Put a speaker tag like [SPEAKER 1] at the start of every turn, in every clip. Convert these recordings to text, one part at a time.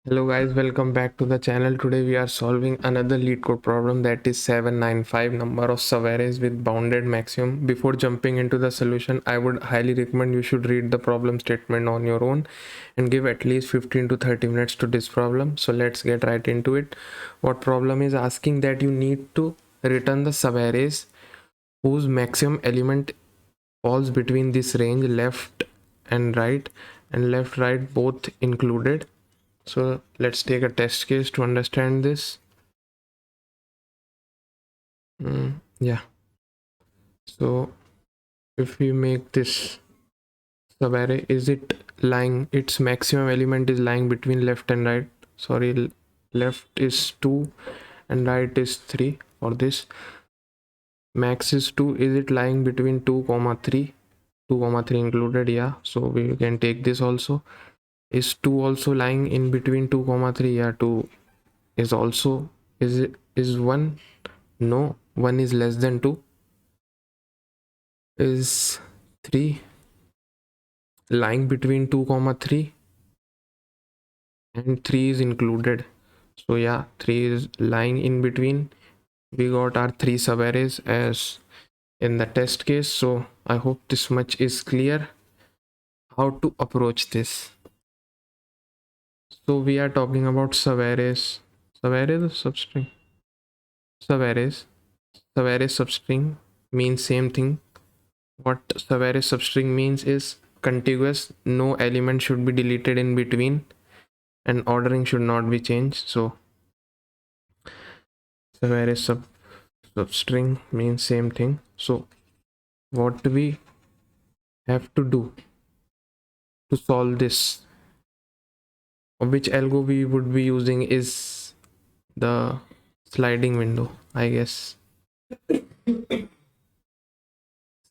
[SPEAKER 1] Hello guys, welcome back to the channel. Today we are solving another LeetCode problem, that is 795, number of subarrays with bounded maximum. Before jumping into the solution, I would highly recommend you should read the problem statement on your own and give at least 15 to 30 minutes to this problem. So let's get right into it. What problem is asking that you need to return the subarrays whose maximum element falls between this range left and right, and left right both included. So let's take a test case to understand this. Yeah. So if we make this subarray, is it lying, its maximum element is lying between left and right. Sorry, left is 2 and right is 3. For this, max is 2. Is it lying between 2 comma 3? 2 comma 3 included. Yeah. So we can take this also. Is 2 also lying in between 2 comma 3? Yeah. 2 is also, is 1? No, 1 is less than 2. Is 3 lying between 2 comma 3? And 3 is included. So yeah, 3 is lying in between. We got our 3 subarrays as in the test case. So I hope this much is clear how to approach this. So we are talking about subarrays. Subarrays or substring? Subarrays. Subarray substring means same thing. What subarray substring means is contiguous. No element should be deleted in between, and ordering should not be changed. So subarray substring means same thing. So what we have to do to solve this, or which algo we would be using, is the sliding window, I guess.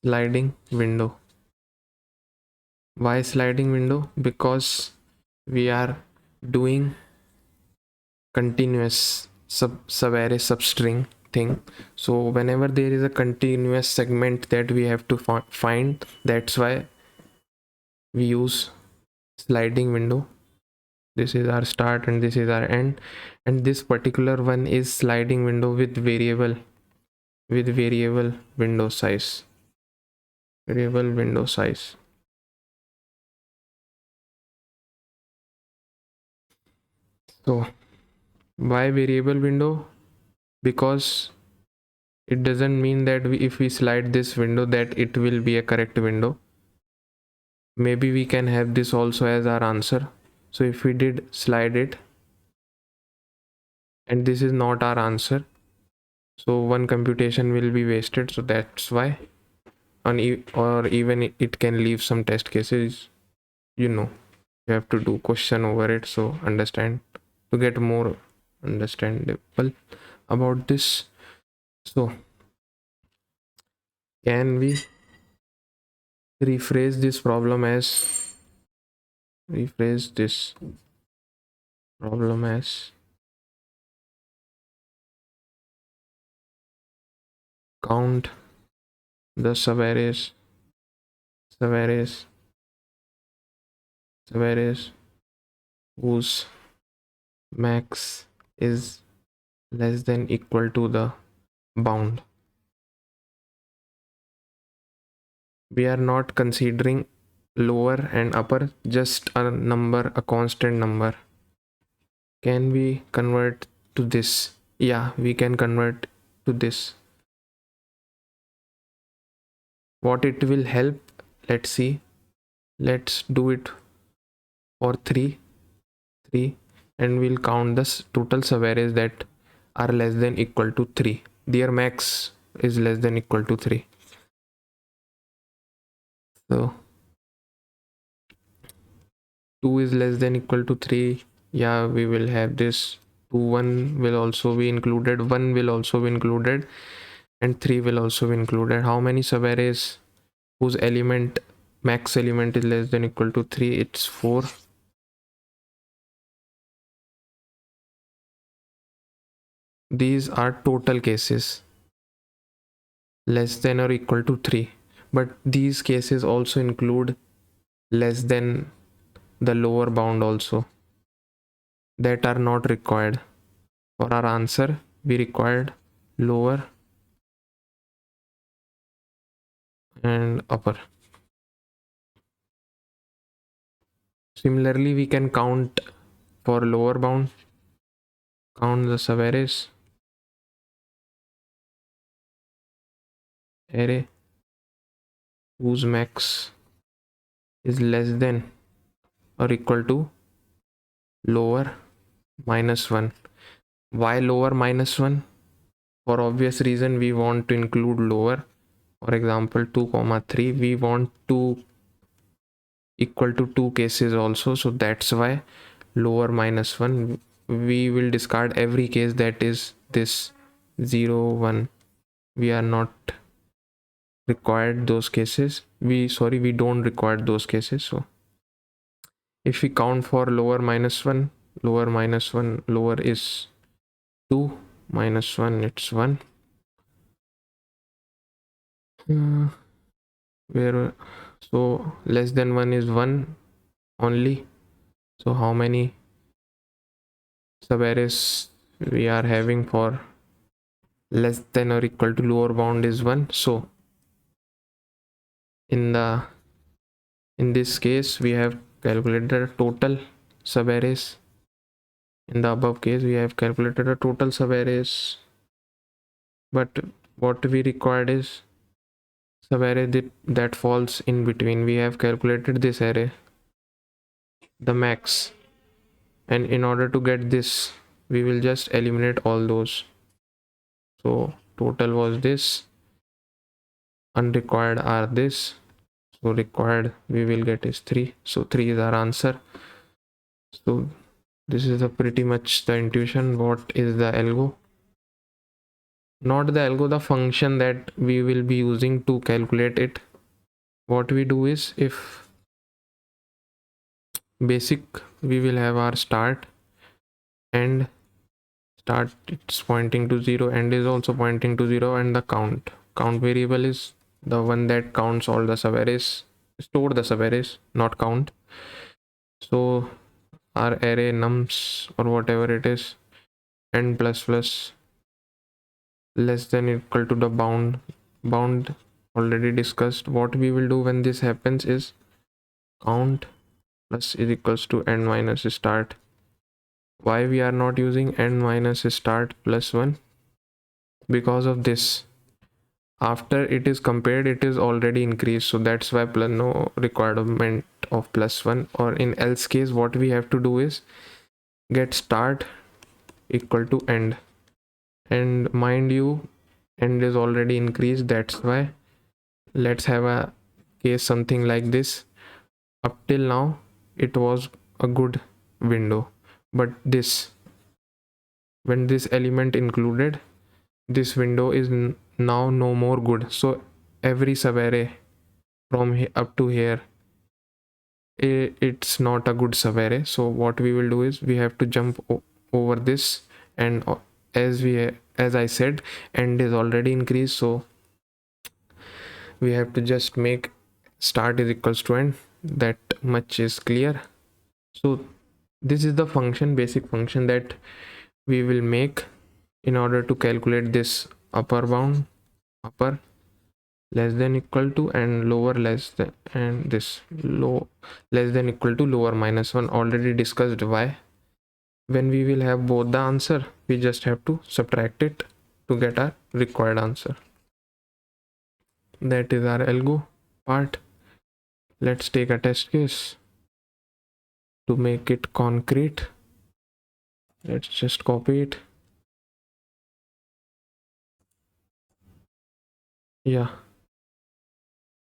[SPEAKER 1] Sliding window. Why sliding window? Because we are doing continuous subarray substring thing. So whenever there is a continuous segment that we have to find, that's why we use sliding window. This is our start and this is our end, and this particular one is sliding window with variable window size. Variable window size. So why variable window? Because it doesn't mean that if we slide this window that it will be a correct window. Maybe we can have this also as our answer. So if we did slide it and this is not our answer, so one computation will be wasted. So that's why, or even it can leave some test cases, you have to do question over it. So understand, to get more understandable about this. So can we rephrase this problem as count the subarrays whose max is less than equal to the bound. We are not considering lower and upper, just a number, a constant number. Can we convert to this? Yeah, we can convert to this. What it will help, let's see. Let's do it for 3, and we'll count the total subarrays that are less than equal to 3. Their max is less than equal to 3. So 2 is less than equal to 3. Yeah, we will have this. 2, 1 will also be included, 1 will also be included, and 3 will also be included. How many subarrays whose max element is less than equal to 3? It's 4. These are total cases, less than or equal to 3, but these cases also include less than the lower bound also. that are not required. For our answer, we required lower and upper. Similarly, we can count for lower bound, count the subarrays array whose max is less than or equal to lower minus 1. Why lower minus 1? For obvious reason, we want to include lower. For example, 2 comma 3, we want to equal to 2 cases also, so that's why lower minus 1. We will discard every case that is this 0 1. We are not required those cases. We don't require those cases. So if we count for lower minus 1, lower is 2 minus 1, it's 1. Where so less than 1 is 1 only. So how many subarrays we are having for less than or equal to lower bound is 1. So in this case we have calculated total subarrays. In the above case we have calculated a total subarrays, but what we required is subarray that falls in between. We have calculated this array, the max, and in order to get this we will just eliminate all those. So total was this, unrequired are this, so required we will get is 3. So 3 is our answer. So this is a pretty much the intuition. What is the algo? Not the algo, the function that we will be using to calculate it. What we do is, if basic, we will have our start, and start it's pointing to 0, end is also pointing to 0, and the count variable is the one that counts all the subarrays, store the subarrays, not count. So our array nums or whatever it is, and plus plus less than equal to the bound already discussed. What we will do when this happens is count plus is equals to end minus start. Why we are not using end minus start plus 1? Because of this, after it is compared it is already increased, so that's why no requirement of plus 1. Or in else case, what we have to do is get start equal to end, and mind you end is already increased, that's why let's have a case something like this. Up till now it was a good window, but this, when this element included, this window is now no more good. So every subarray from up to here, it's not a good subarray. So what we will do is we have to jump over this, and as I said, end is already increased, so we have to just make start is equals to end. That much is clear. So this is the function, basic function that we will make in order to calculate this upper bound, upper less than equal to, and lower less than, and this low less than equal to lower minus 1. Already discussed why. When we will have both the answer, we just have to subtract it to get our required answer. That is our algo part. Let's take a test case to make it concrete. Let's just copy it. Yeah,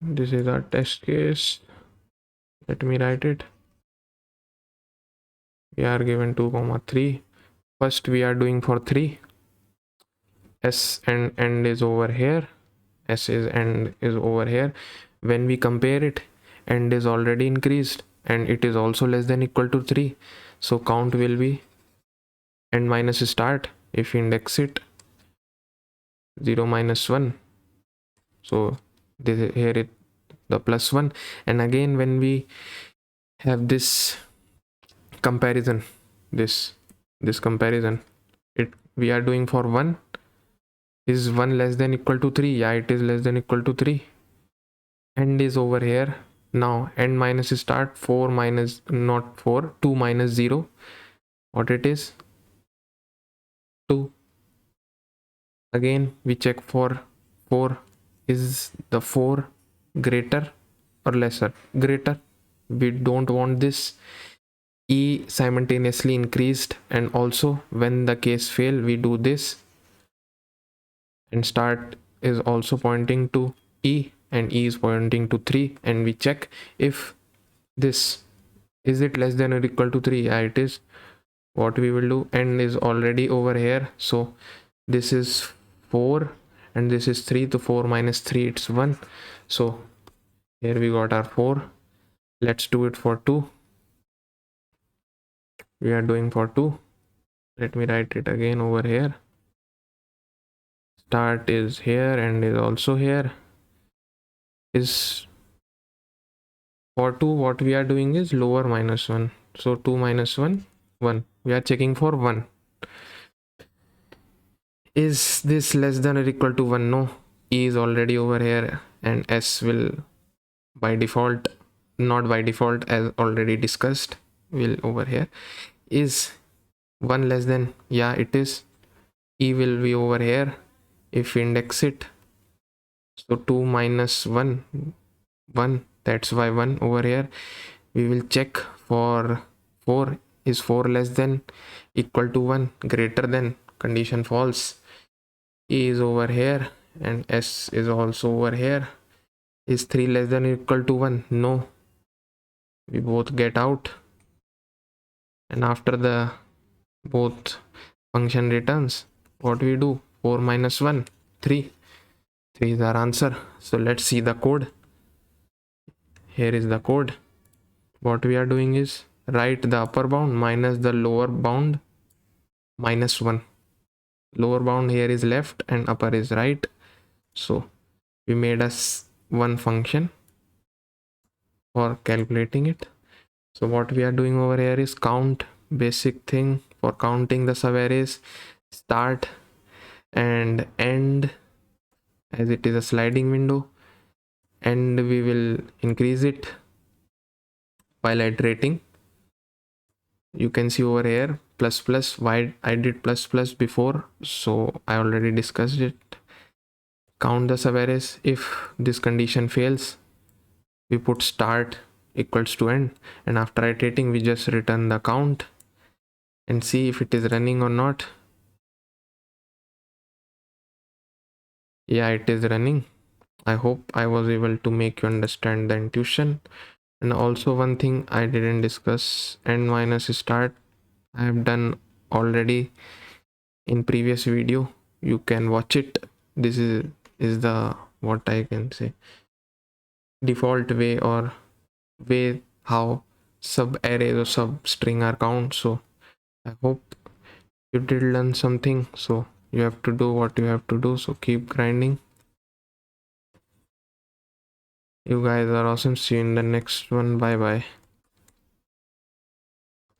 [SPEAKER 1] this is our test case. Let me write it. We are given 2 comma 3. First we are doing for 3. S and end is over here. S is end is over here. When we compare it, end is already increased and it is also less than equal to 3. So count will be end minus start. If we index it, 0 minus 1. So this here it the plus 1. And again when we have this comparison, this this comparison. It we are doing for 1. Is 1 less than equal to 3? Yeah, it is less than equal to 3. End is over here. Now end minus start, 4 minus, not 4, 2 minus 0. What it is? 2. Again we check for 4. Is the 4 greater or lesser? Greater. We don't want this. E simultaneously increased, and also when the case fail we do this, and start is also pointing to E and E is pointing to 3, and we check if this is it less than or equal to 3. Yeah, it is. What we will do, end is already over here, so this is 4 and this is 3, so 4 minus 3, it's 1. So here we got our 4. Let's do it for 2. We are doing for 2. Let me write it again over here. Start is here and is also here. Is for 2, what we are doing is lower minus 1. So 2 minus 1, 1. We are checking for 1. Is this less than or equal to 1? No. E is already over here, and S will by default, not by default as already discussed, will over here. Is 1 less than? Yeah, it is. E will be over here if we index it. So 2 minus 1, 1. That's why 1 over here. We will check for 4. Is 4 less than equal to 1? Greater than? Condition false. E is over here and S is also over here. Is 3 less than or equal to 1? No. We both get out, and after the both function returns, what we do? 4 minus 1, 3. 3 is our answer. So let's see the code. Here is the code. What we are doing is write the upper bound minus the lower bound minus 1. Lower bound here is left and upper is right. So we made us one function for calculating it. So what we are doing over here is count, basic thing for counting the subarrays, start and end, as it is a sliding window, and we will increase it while iterating. You can see over here plus plus. Why I did plus plus before? So I already discussed it. Count the subarrays. If this condition fails, we put start equals to end, and after iterating we just return the count and see if it is running or not. Yeah, it is running. I hope I was able to make you understand the intuition. And also one thing I didn't discuss, end minus start, I have done already in previous video. You can watch it. This is the, what I can say, default way or way how sub arrays or sub string are count. So I hope you did learn something. So you have to do what you have to do. So keep grinding. You guys are awesome. See you in the next one. Bye bye.